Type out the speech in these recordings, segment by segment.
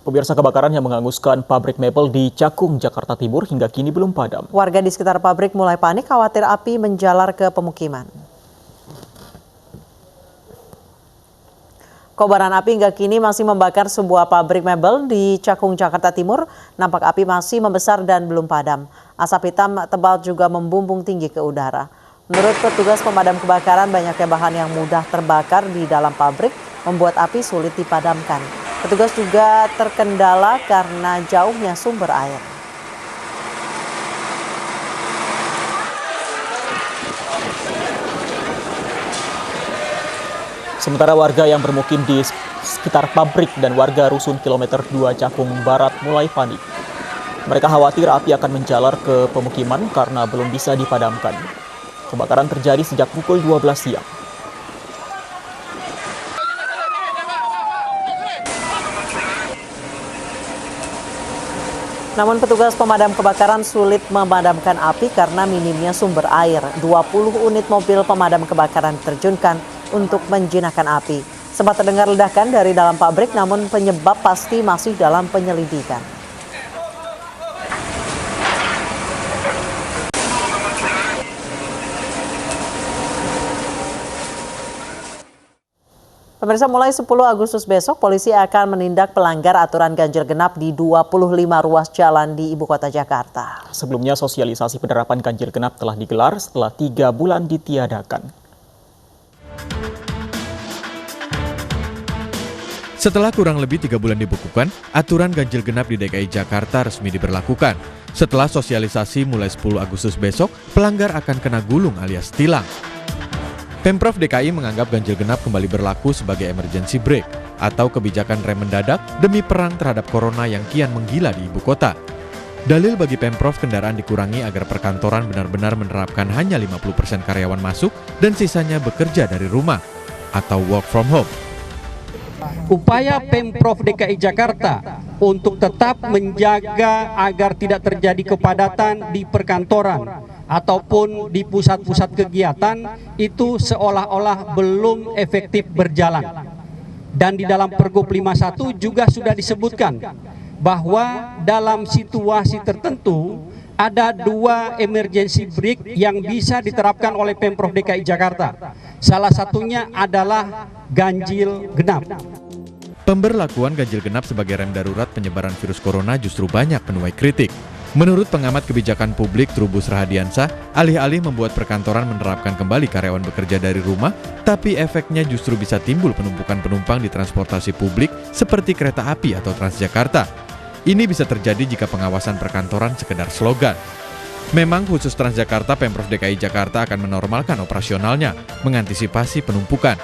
Pemirsa, kebakaran yang menghanguskan pabrik mebel di Cakung, Jakarta Timur hingga kini belum padam. Warga di sekitar pabrik mulai panik khawatir api menjalar ke pemukiman. Kobaran api hingga kini masih membakar sebuah pabrik mebel di Cakung, Jakarta Timur. Nampak api masih membesar dan belum padam. Asap hitam tebal juga membumbung tinggi ke udara. Menurut petugas pemadam kebakaran, banyaknya bahan yang mudah terbakar di dalam pabrik membuat api sulit dipadamkan. Petugas juga terkendala karena jauhnya sumber air. Sementara warga yang bermukim di sekitar pabrik dan warga rusun kilometer 2 Cakung Barat mulai panik. Mereka khawatir api akan menjalar ke pemukiman karena belum bisa dipadamkan. Kebakaran terjadi sejak pukul 12 siang. Namun petugas pemadam kebakaran sulit memadamkan api karena minimnya sumber air. 20 unit mobil pemadam kebakaran diterjunkan untuk menjinakkan api. Sempat terdengar ledakan dari dalam pabrik, namun penyebab pasti masih dalam penyelidikan. Pemirsa, mulai 10 Agustus besok, polisi akan menindak pelanggar aturan ganjil genap di 25 ruas jalan di Ibu Kota Jakarta. Sebelumnya, sosialisasi penerapan ganjil genap telah digelar setelah 3 bulan ditiadakan. Setelah kurang lebih 3 bulan dibekukan, aturan ganjil genap di DKI Jakarta resmi diberlakukan. Setelah sosialisasi mulai 10 Agustus besok, pelanggar akan kena gulung alias tilang. Pemprov DKI menganggap ganjil genap kembali berlaku sebagai emergency brake atau kebijakan rem mendadak demi perang terhadap corona yang kian menggila di ibu kota. Dalil bagi Pemprov, kendaraan dikurangi agar perkantoran benar-benar menerapkan hanya 50% karyawan masuk dan sisanya bekerja dari rumah atau work from home. Upaya Pemprov DKI Jakarta untuk tetap menjaga agar tidak terjadi kepadatan di perkantoran ataupun di pusat-pusat kegiatan itu seolah-olah belum efektif berjalan. Dan di dalam Pergub 51 juga sudah disebutkan bahwa dalam situasi tertentu ada 2 emergency brake yang bisa diterapkan oleh Pemprov DKI Jakarta. Salah satunya adalah ganjil genap. Pemberlakuan ganjil genap sebagai rem darurat penyebaran virus corona justru banyak menuai kritik. Menurut pengamat kebijakan publik Trubus Rahadiansah, alih-alih membuat perkantoran menerapkan kembali karyawan bekerja dari rumah, tapi efeknya justru bisa timbul penumpukan penumpang di transportasi publik seperti kereta api atau Transjakarta. Ini bisa terjadi jika pengawasan perkantoran sekedar slogan. Memang khusus Transjakarta, Pemprov DKI Jakarta akan menormalkan operasionalnya, mengantisipasi penumpukan.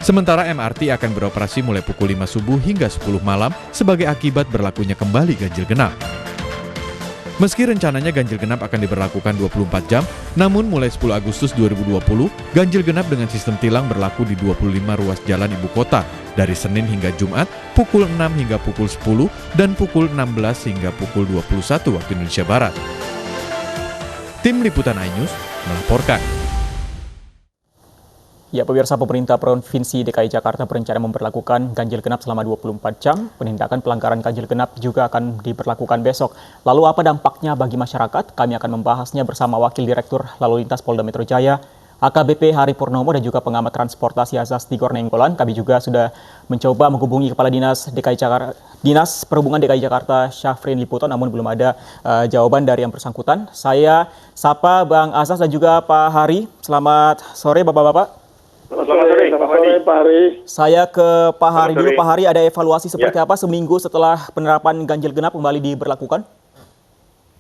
Sementara MRT akan beroperasi mulai pukul 5 subuh hingga 10 malam sebagai akibat berlakunya kembali ganjil genap. Meski rencananya ganjil genap akan diberlakukan 24 jam, namun mulai 10 Agustus 2020, ganjil genap dengan sistem tilang berlaku di 25 ruas jalan ibu kota, dari Senin hingga Jumat, pukul 6 hingga pukul 10, dan pukul 16 hingga pukul 21 waktu Indonesia Barat. Tim Liputan iNews melaporkan. Ya, pemirsa, pemerintah Provinsi DKI Jakarta berencana memberlakukan ganjil genap selama 24 jam. Penindakan pelanggaran ganjil genap juga akan diberlakukan besok. Lalu apa dampaknya bagi masyarakat? Kami akan membahasnya bersama Wakil Direktur Lalu Lintas Polda Metro Jaya, AKBP Hari Purnomo, dan juga pengamat transportasi Azas Tigor Nenggolan. Kami juga sudah mencoba menghubungi Kepala Dinas Perhubungan DKI Jakarta, Syafrin Liputo, namun belum ada jawaban dari yang bersangkutan. Saya sapa Bang Azas dan juga Pak Hari. Selamat sore, Bapak-bapak. Selamat sore, Pak Hari. Saya ke Pak Hari dulu. Pak Hari, ada evaluasi seperti apa seminggu setelah penerapan ganjil genap kembali diberlakukan?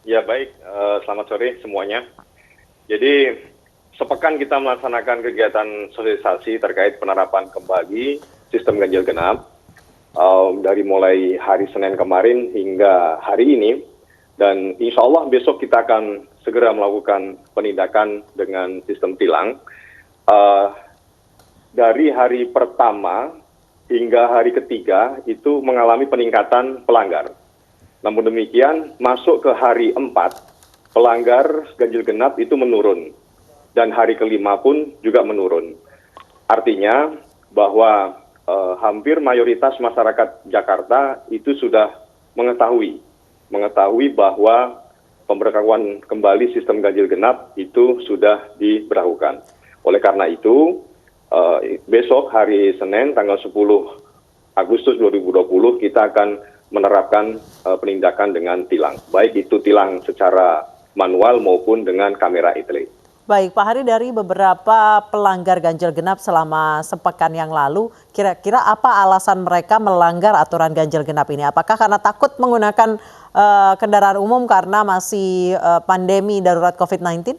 Ya, baik. Selamat sore semuanya. Jadi, sepekan kita melaksanakan kegiatan sosialisasi terkait penerapan kembali sistem ganjil genap dari mulai hari Senin kemarin hingga hari ini. Dan insya Allah besok kita akan segera melakukan penindakan dengan sistem tilang. Dari hari pertama hingga hari ketiga itu mengalami peningkatan pelanggar. Namun demikian, masuk ke hari 4, pelanggar ganjil genap itu menurun. Dan hari kelima pun juga menurun. Artinya bahwa hampir mayoritas masyarakat Jakarta itu sudah mengetahui bahwa pemberlakuan kembali sistem ganjil genap itu sudah diberlakukan. Oleh karena itu, besok hari Senin tanggal 10 Agustus 2020 kita akan menerapkan penindakan dengan tilang, baik itu tilang secara manual maupun dengan kamera ETLE. Baik, Pak Hari, dari beberapa pelanggar ganjil genap selama sepekan yang lalu, kira-kira apa alasan mereka melanggar aturan ganjil genap ini? Apakah karena takut menggunakan kendaraan umum karena masih pandemi darurat COVID-19?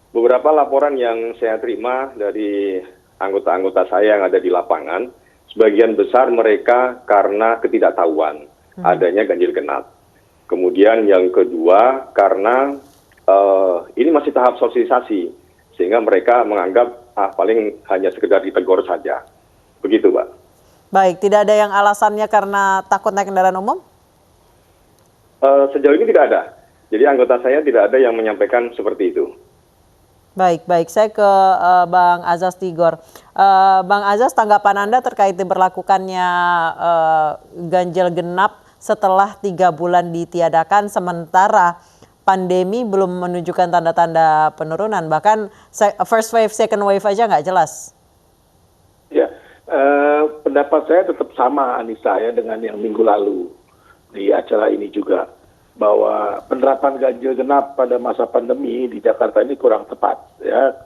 Beberapa laporan yang saya terima dari anggota-anggota saya yang ada di lapangan, sebagian besar mereka karena ketidaktahuan adanya ganjil genap. Kemudian yang kedua karena ini masih tahap sosialisasi, sehingga mereka menganggap paling hanya sekedar ditegur saja. Begitu, Pak. Baik, tidak ada yang alasannya karena takut naik kendaraan umum? Sejauh ini tidak ada. Jadi anggota saya tidak ada yang menyampaikan seperti itu. Baik. Saya ke Bang Azaz Tigor. Bang Azaz, tanggapan Anda terkait diberlakukannya ganjil genap setelah 3 bulan ditiadakan, sementara pandemi belum menunjukkan tanda-tanda penurunan, bahkan first wave, second wave aja nggak jelas. Ya, pendapat saya tetap sama, Anissa, ya, dengan yang minggu lalu di acara ini juga, bahwa penerapan ganjil genap pada masa pandemi di Jakarta ini kurang tepat. Ya,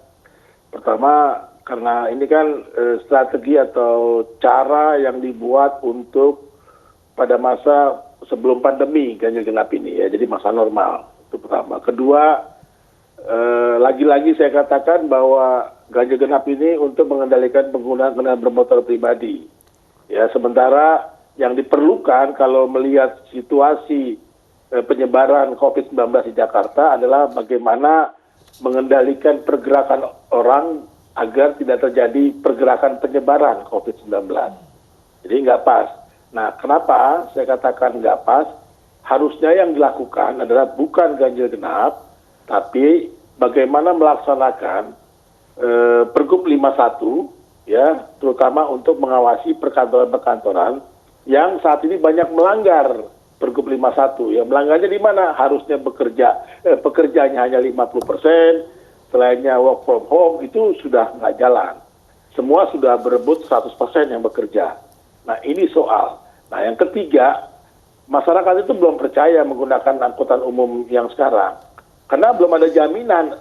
pertama karena ini kan strategi atau cara yang dibuat untuk pada masa sebelum pandemi ganjil genap ini, ya, jadi masa normal. Itu pertama. Kedua, lagi-lagi saya katakan bahwa ganjil genap ini untuk mengendalikan penggunaan kendaraan bermotor pribadi. Ya, sementara yang diperlukan kalau melihat situasi penyebaran COVID-19 di Jakarta adalah bagaimana mengendalikan pergerakan orang agar tidak terjadi pergerakan penyebaran COVID-19. Jadi nggak pas. Nah, kenapa saya katakan nggak pas? Harusnya yang dilakukan adalah bukan ganjil genap, tapi bagaimana melaksanakan Pergub 51, ya, terutama untuk mengawasi perkantoran-perkantoran yang saat ini banyak melanggar Pergub 51. Ya, melanggarnya di mana? Harusnya pekerjanya hanya 50%, selainnya work from home, itu sudah nggak jalan. Semua sudah berebut 100% yang bekerja. Nah, ini soal. Nah, yang ketiga, masyarakat itu belum percaya menggunakan angkutan umum yang sekarang. Karena belum ada jaminan.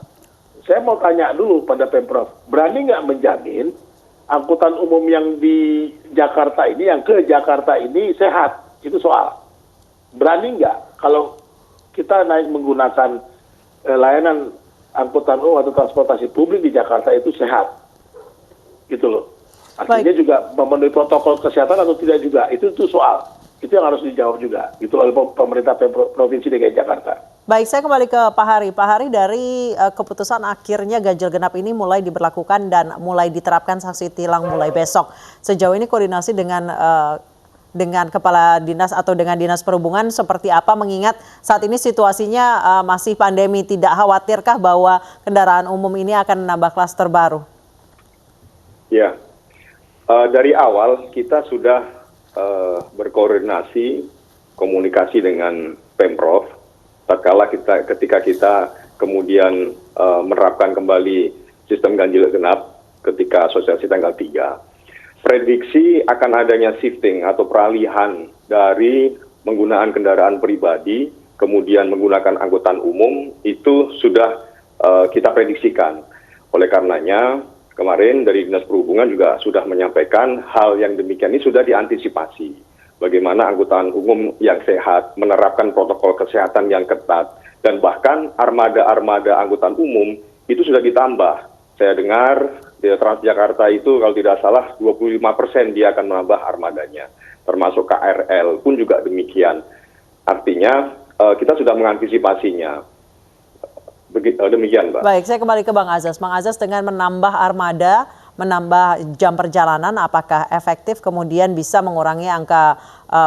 Saya mau tanya dulu pada Pemprov, berani nggak menjamin angkutan umum yang di Jakarta ini, yang ke Jakarta ini sehat? Itu soal. Berani nggak kalau kita naik menggunakan layanan angkutan umum atau transportasi publik di Jakarta itu sehat? Gitu loh. Artinya juga memenuhi protokol kesehatan atau tidak juga? Itu soal. Itu yang harus dijawab juga, itu oleh pemerintah Provinsi DKI Jakarta. Baik, saya kembali ke Pak Hari. Pak Hari, dari keputusan akhirnya ganjil genap ini mulai diberlakukan dan mulai diterapkan sanksi tilang mulai besok. Sejauh ini koordinasi dengan kepala dinas atau dengan dinas perhubungan seperti apa, mengingat saat ini situasinya masih pandemi? Tidak khawatirkah bahwa kendaraan umum ini akan menambah klaster baru? Ya, dari awal kita sudah berkoordinasi, komunikasi dengan Pemprov, ketika kita kemudian menerapkan kembali sistem ganjil genap ketika sosialisasi tanggal 3. Prediksi akan adanya shifting atau peralihan dari penggunaan kendaraan pribadi kemudian menggunakan angkutan umum itu sudah kita prediksikan. Oleh karenanya kemarin dari Dinas Perhubungan juga sudah menyampaikan hal yang demikian ini sudah diantisipasi. Bagaimana angkutan umum yang sehat, menerapkan protokol kesehatan yang ketat, dan bahkan armada-armada angkutan umum itu sudah ditambah. Saya dengar di Transjakarta itu kalau tidak salah 25% dia akan menambah armadanya. Termasuk KRL pun juga demikian. Artinya kita sudah mengantisipasinya. Demikian, Mbak. Baik, saya kembali ke Bang Azaz. Bang Azaz, dengan menambah armada, menambah jam perjalanan, apakah efektif kemudian bisa mengurangi angka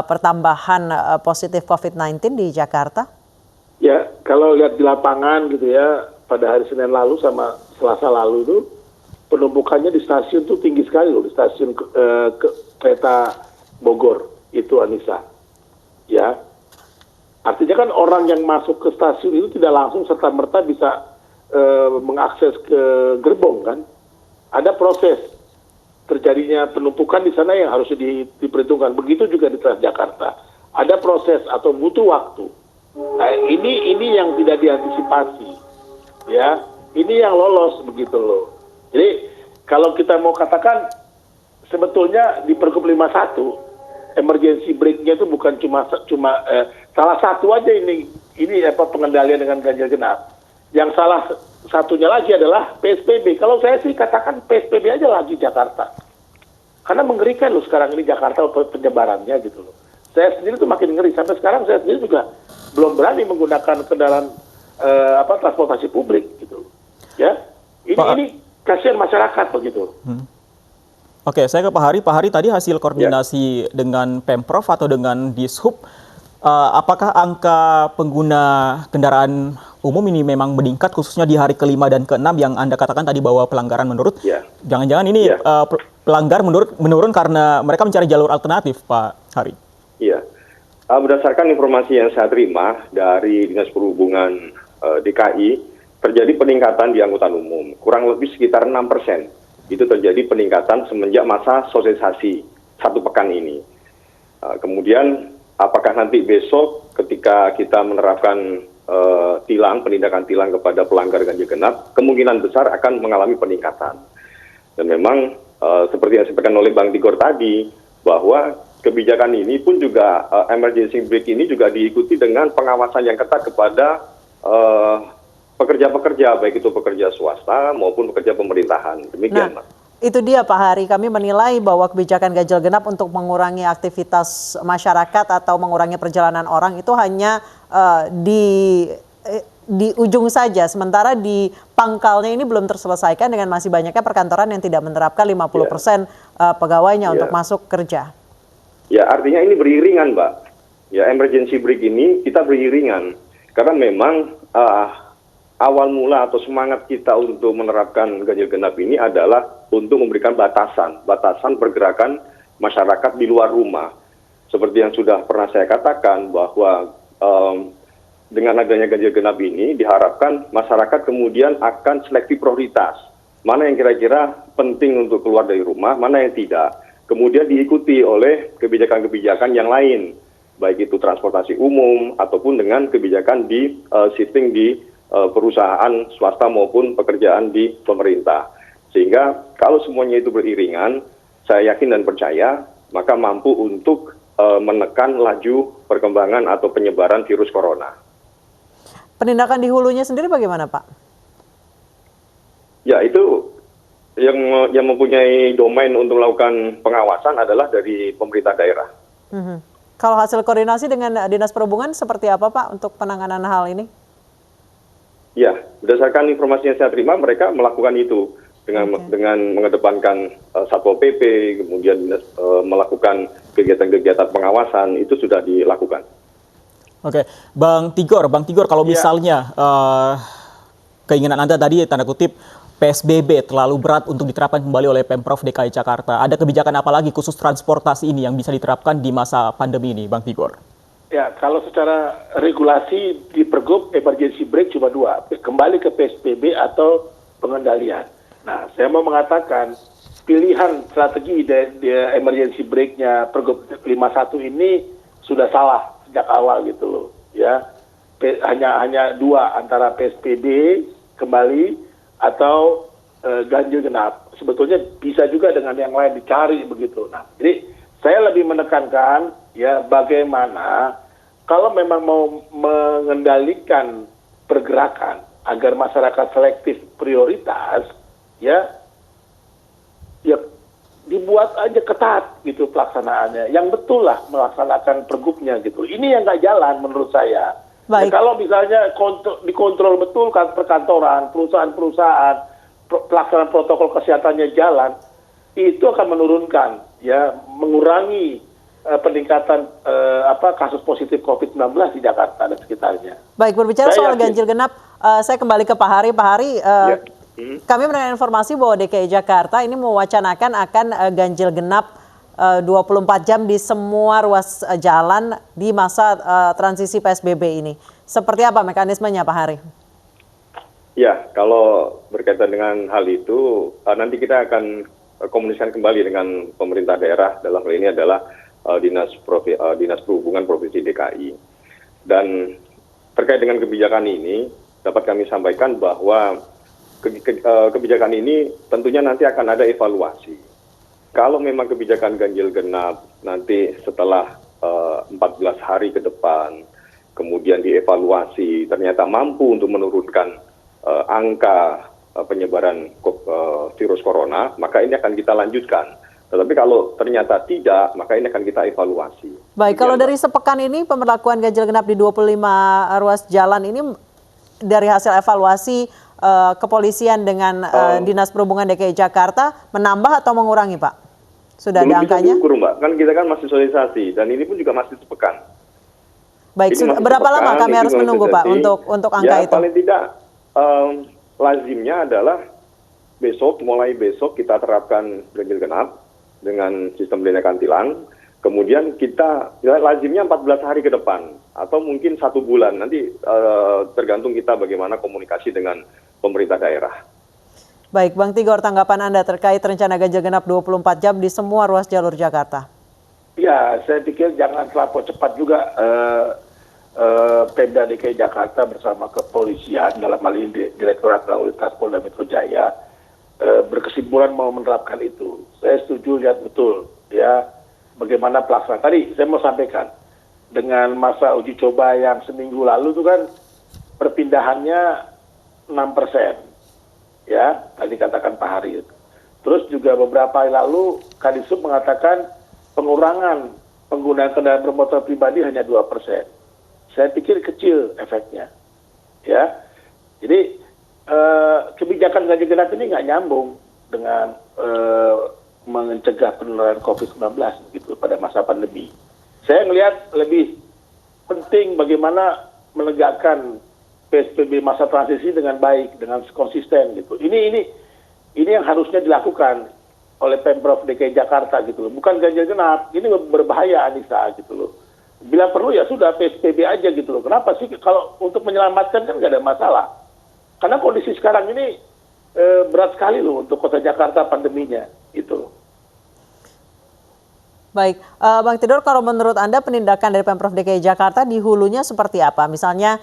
pertambahan positif COVID-19 di Jakarta? Ya, kalau lihat di lapangan gitu ya, pada hari Senin lalu sama Selasa lalu itu penumpukannya di stasiun tuh tinggi sekali loh, di stasiun kereta Bogor itu, Anissa. ya. Artinya kan orang yang masuk ke stasiun itu tidak langsung serta-merta bisa mengakses ke gerbong kan. Ada proses terjadinya penumpukan di sana yang harus diperhitungkan. Begitu juga di Transjakarta. Ada proses atau butuh waktu. Nah, ini yang tidak diantisipasi. Ya, ini yang lolos begitu loh. Jadi kalau kita mau katakan sebetulnya di Pergub 51 emergency break-nya itu bukan cuma salah satu aja ini pengendalian dengan ganjil genap. Yang salah satunya lagi adalah PSBB. Kalau saya sih katakan PSBB aja lagi Jakarta. Karena mengerikan loh sekarang ini Jakarta penyebarannya gitu loh. Saya sendiri tuh makin ngeri. Sampai sekarang saya sendiri juga belum berani menggunakan kendaraan transportasi publik gitu loh. Ya. Ini kasihan masyarakat begitu. Oke, saya ke Pak Hari. Pak Hari, tadi hasil koordinasi dengan Pemprov atau dengan Dishub, apakah angka pengguna kendaraan umum ini memang meningkat khususnya di hari ke-5 dan ke-6 yang Anda katakan tadi bahwa pelanggaran menurut? Jangan-jangan ini pelanggar menurun karena mereka mencari jalur alternatif, Pak Hari? Iya. Berdasarkan informasi yang saya terima dari Dinas Perhubungan DKI, terjadi peningkatan di angkutan umum. Kurang lebih sekitar 6%. Itu terjadi peningkatan semenjak masa sosialisasi 1 pekan ini. Kemudian apakah nanti besok ketika kita menerapkan penindakan tilang kepada pelanggar ganjil genap, kemungkinan besar akan mengalami peningkatan. Dan memang seperti yang disampaikan oleh Bang Tigor tadi, bahwa kebijakan ini pun juga emergency break ini juga diikuti dengan pengawasan yang ketat kepada pekerja-pekerja, baik itu pekerja swasta maupun pekerja pemerintahan. Demikian, Mas. Itu dia Pak Hari, kami menilai bahwa kebijakan ganjil genap untuk mengurangi aktivitas masyarakat atau mengurangi perjalanan orang itu hanya di ujung saja, sementara di pangkalnya ini belum terselesaikan dengan masih banyaknya perkantoran yang tidak menerapkan 50% pegawainya untuk masuk kerja. Ya, artinya ini beriringan, Mbak. Ya, emergency break ini kita beriringan. Karena memang awal mula atau semangat kita untuk menerapkan ganjil genap ini adalah untuk memberikan batasan pergerakan masyarakat di luar rumah. Seperti yang sudah pernah saya katakan bahwa dengan adanya ganjil genap ini diharapkan masyarakat kemudian akan selektif prioritas. Mana yang kira-kira penting untuk keluar dari rumah, mana yang tidak. Kemudian diikuti oleh kebijakan-kebijakan yang lain, baik itu transportasi umum ataupun dengan kebijakan di shifting di perusahaan swasta maupun pekerjaan di pemerintah. Sehingga kalau semuanya itu beriringan, saya yakin dan percaya maka mampu untuk menekan laju perkembangan atau penyebaran virus corona. Penindakan di hulunya sendiri bagaimana, Pak? Ya, itu yang mempunyai domain untuk melakukan pengawasan adalah dari pemerintah daerah. Kalau hasil koordinasi dengan Dinas Perhubungan seperti apa, Pak, untuk penanganan hal ini? Ya, berdasarkan informasi yang saya terima, mereka melakukan itu dengan mengedepankan Satpol PP, kemudian melakukan kegiatan-kegiatan pengawasan, itu sudah dilakukan. Oke, Bang Tigor, kalau misalnya keinginan Anda tadi tanda kutip PSBB terlalu berat untuk diterapkan kembali oleh Pemprov DKI Jakarta, ada kebijakan apa lagi khusus transportasi ini yang bisa diterapkan di masa pandemi ini, Bang Tigor? Ya, kalau secara regulasi di Pergub emergency break cuma 2, kembali ke PSBB atau pengendalian. Nah, saya mau mengatakan pilihan strategi dari emergency break-nya Pergub 51 ini sudah salah sejak awal gitu loh, ya. Hanya 2 antara PSBB kembali atau ganjil genap. Sebetulnya bisa juga dengan yang lain dicari begitu. Nah, jadi saya lebih menekankan ya bagaimana kalau memang mau mengendalikan pergerakan agar masyarakat selektif prioritas, ya dibuat aja ketat gitu pelaksanaannya. Yang betul lah melaksanakan pergubnya gitu. Ini yang nggak jalan menurut saya. Ya, kalau misalnya dikontrol betul kan perkantoran, perusahaan-perusahaan, pelaksanaan protokol kesehatannya jalan, itu akan menurunkan, ya, mengurangi peningkatan kasus positif COVID-19 di Jakarta dan sekitarnya. Baik, berbicara soal ganjil genap, saya kembali ke Pak Hari. Pak Hari, kami mendengar informasi bahwa DKI Jakarta ini mewacanakan akan ganjil genap 24 jam di semua ruas jalan di masa transisi PSBB ini. Seperti apa mekanismenya Pak Hari? Ya, kalau berkaitan dengan hal itu, nanti kita akan komunikasikan kembali dengan pemerintah daerah, dalam hal ini adalah Dinas Perhubungan Provinsi DKI. Dan terkait dengan kebijakan ini, dapat kami sampaikan bahwa kebijakan ini tentunya nanti akan ada evaluasi. Kalau memang kebijakan ganjil genap nanti setelah 14 hari ke depan, kemudian dievaluasi, ternyata mampu untuk menurunkan angka penyebaran virus corona, maka ini akan kita lanjutkan. Tetapi kalau ternyata tidak, maka ini akan kita evaluasi. Baik, kalau dari sepekan ini pemberlakuan ganjil genap di 25 ruas jalan ini dari hasil evaluasi kepolisian dengan Dinas Perhubungan DKI Jakarta menambah atau mengurangi, Pak? Sudah ada angkanya? Belum bisa diukur, Mbak. Kan kita kan masih sosialisasi dan ini pun juga masih sepekan. Baik, berapa lama kami harus menunggu, Pak, untuk angka itu? Paling tidak lazimnya adalah mulai besok kita terapkan ganjil genap dengan sistem penindakan tilang. Kemudian kita lazimnya 14 hari ke depan atau mungkin 1 bulan. Nanti tergantung kita bagaimana komunikasi dengan pemerintah daerah. Baik, Bang Tigor, tanggapan Anda terkait rencana ganjil genap 24 jam di semua ruas jalur Jakarta? Ya, saya pikir jangan terlalu cepat juga Pemda DKI Jakarta bersama kepolisian, dalam hal ini Direktorat Lalu Lintas Polda Metro Jaya, berkesimpulan mau menerapkan itu. Saya setuju, lihat betul ya bagaimana pelaksanaan. Tadi saya mau sampaikan, dengan masa uji coba yang seminggu lalu itu kan perpindahannya 6%. Ya, tadi katakan Pak Hari. Terus juga beberapa hari lalu Kadisub mengatakan pengurangan penggunaan kendaraan bermotor pribadi hanya 2%. Saya pikir kecil efeknya. Ya, jadi kebijakan ganjil genap ini nggak nyambung dengan mencegah penularan COVID-19 gitu pada masa pandemi. Saya melihat lebih penting bagaimana menegakkan PSBB masa transisi dengan baik, dengan konsisten gitu. Ini yang harusnya dilakukan oleh Pemprov DKI Jakarta gitu loh. Bukan ganjil genap, ini berbahaya Anissa gitu loh. Bila perlu ya sudah PSBB aja gitu loh. Kenapa sih kalau untuk menyelamatkan kan nggak ada masalah. Karena kondisi sekarang ini berat sekali loh untuk kota Jakarta pandeminya gitu. Baik, Bang Tidor, kalau menurut Anda penindakan dari Pemprov DKI Jakarta di hulunya seperti apa? Misalnya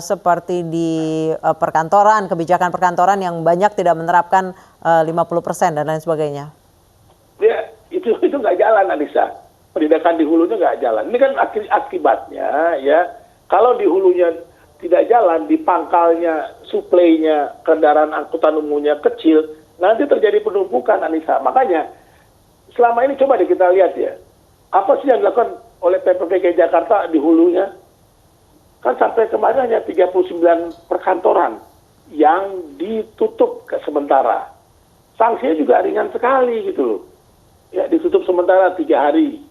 seperti di perkantoran, kebijakan perkantoran yang banyak tidak menerapkan 50% dan lain sebagainya. Ya, itu nggak jalan, Anissa. Penindakan di hulunya nggak jalan. Ini kan akibatnya ya, kalau di hulunya tidak jalan, di pangkalnya, suplainya, kendaraan angkutan umumnya kecil, nanti terjadi penumpukan, Anissa. Makanya selama ini coba deh kita lihat ya, apa sih yang dilakukan oleh Pemprov DKI Jakarta di hulunya? Kan sampai kemarin hanya 39 perkantoran yang ditutup sementara. Sanksinya juga ringan sekali gitu loh. Ya, ditutup sementara 3 hari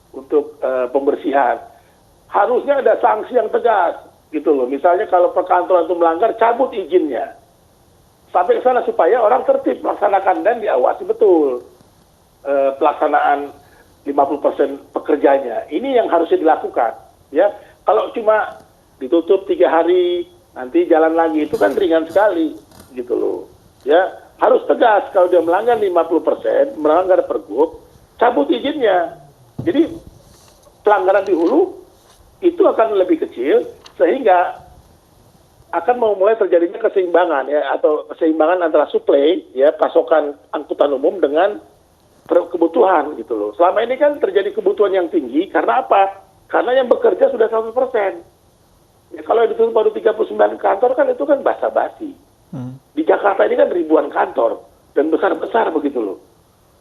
untuk pembersihan. Harusnya ada sanksi yang tegas gitu loh. Misalnya kalau perkantoran itu melanggar, cabut izinnya. Sampai ke sana supaya orang tertib melaksanakan dan diawasi betul pelaksanaan 50% pekerjanya. Ini yang harusnya dilakukan. Ya, kalau cuma ditutup 3 hari, nanti jalan lagi, itu kan ringan sekali, gitu loh. Ya, harus tegas kalau dia melanggar 50%, melanggar pergub, cabut izinnya. Jadi pelanggaran di hulu itu akan lebih kecil, sehingga akan mulai terjadinya keseimbangan ya, atau keseimbangan antara suplai ya, pasokan angkutan umum dengan kebutuhan gitu loh. Selama ini kan terjadi kebutuhan yang tinggi karena apa? Karena yang bekerja sudah 100%. Ya, kalau ditutup baru 39 kantor kan itu kan basa-basi. Di Jakarta ini kan ribuan kantor dan besar-besar begitu loh.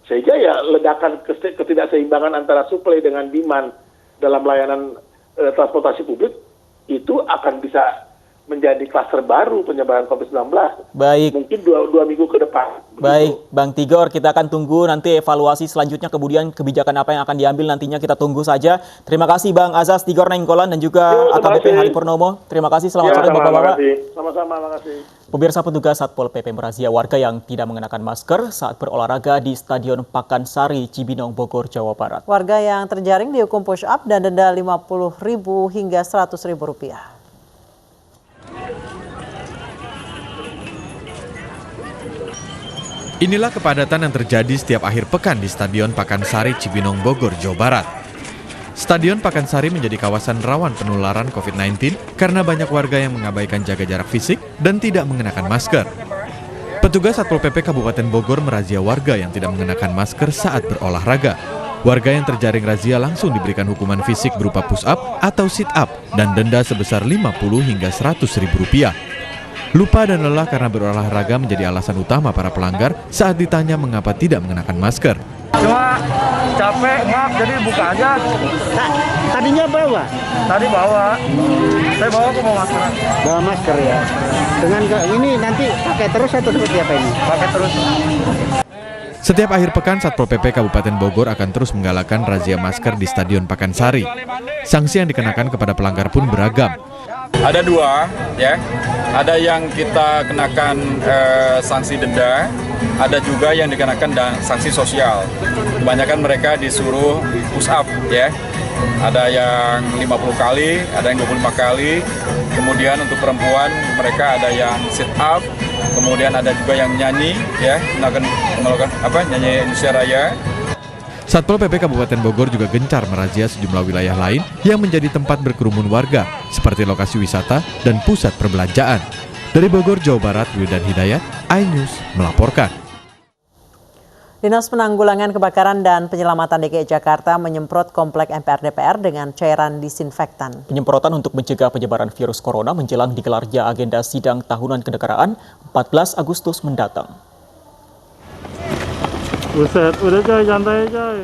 Sehingga ya ledakan ketidakseimbangan antara suplai dengan demand dalam layanan transportasi publik itu akan bisa menjadi klaster baru penyebaran COVID-19. Baik. Mungkin dua minggu ke depan. Baik, Bang Tigor, kita akan tunggu nanti evaluasi selanjutnya, kemudian kebijakan apa yang akan diambil nantinya kita tunggu saja. Terima kasih Bang Azaz Tigor Nainggolan dan juga AKBP Hari Purnomo. Terima kasih, selamat sore Bapak-Bapak. Sama-sama, makasih. Pemirsa, petugas Satpol PP merazia warga yang tidak mengenakan masker saat berolahraga di Stadion Pakansari, Cibinong, Bogor, Jawa Barat. Warga yang terjaring dihukum push up dan denda Rp50.000 hingga Rp100.000. Inilah kepadatan yang terjadi setiap akhir pekan di Stadion Pakansari, Cibinong, Bogor, Jawa Barat. Stadion Pakansari menjadi kawasan rawan penularan COVID-19 karena banyak warga yang mengabaikan jaga jarak fisik dan tidak mengenakan masker. Petugas Satpol PP Kabupaten Bogor merazia warga yang tidak mengenakan masker saat berolahraga. Warga yang terjaring razia langsung diberikan hukuman fisik berupa push up atau sit up dan denda sebesar Rp50 hingga Rp100.000. Lupa dan lelah karena berolahraga menjadi alasan utama para pelanggar saat ditanya mengapa tidak mengenakan masker. Cuma capek, ngap, jadi buka aja. Tadinya bawa? Tadi bawa. Saya bawa ke mau masker. Bawa masker ya. Dengan ini nanti pakai terus atau seperti apa ini? Pakai terus. Setiap akhir pekan, Satpol PP Kabupaten Bogor akan terus menggalakkan razia masker di Stadion Pakansari. Sanksi yang dikenakan kepada pelanggar pun beragam. Ada dua, ya. Ada yang kita kenakan sanksi denda, ada juga yang dikenakan sanksi sosial. Kebanyakan mereka disuruh push up, ya. Ada yang 50 kali, ada yang 25 kali. Kemudian untuk perempuan mereka ada yang sit up, kemudian ada juga yang nyanyi, ya, melakukan nyanyi Indonesia Raya. Satpol PP Kabupaten Bogor juga gencar merazia sejumlah wilayah lain yang menjadi tempat berkerumun warga, seperti lokasi wisata dan pusat perbelanjaan. Dari Bogor, Jawa Barat, Wildan Hidayat, iNews melaporkan. Dinas Penanggulangan Kebakaran dan Penyelamatan DKI Jakarta menyemprot komplek MPR DPR dengan cairan disinfektan. Penyemprotan untuk mencegah penyebaran virus corona menjelang digelarnya agenda sidang tahunan kenegaraan 14 Agustus mendatang. Buset, udah coy, santai coy.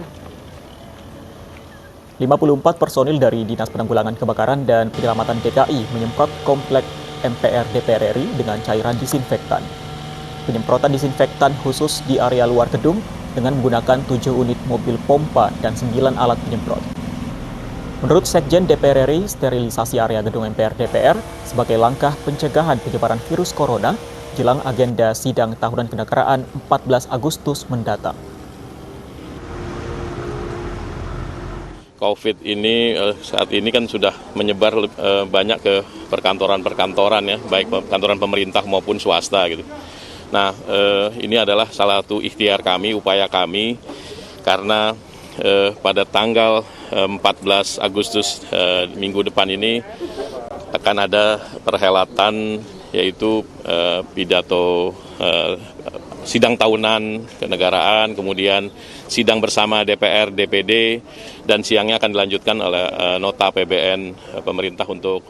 54 personil dari Dinas Penanggulangan Kebakaran dan Penyelamatan DKI menyemprot komplek MPR DPR RI dengan cairan disinfektan. Penyemprotan disinfektan khusus di area luar gedung dengan menggunakan 7 unit mobil pompa dan 9 alat penyemprot. Menurut Sekjen DPR RI, sterilisasi area gedung MPR DPR sebagai langkah pencegahan penyebaran virus corona jelang agenda sidang tahunan kenegaraan 14 Agustus mendatang. COVID ini saat ini kan sudah menyebar banyak ke perkantoran-perkantoran ya, baik kantoran pemerintah maupun swasta gitu. Nah, ini adalah salah satu ikhtiar kami, upaya kami, karena pada tanggal 14 Agustus minggu depan ini akan ada perhelatan yaitu pidato sidang tahunan kenegaraan, kemudian sidang bersama DPR, DPD, dan siangnya akan dilanjutkan oleh nota APBN pemerintah untuk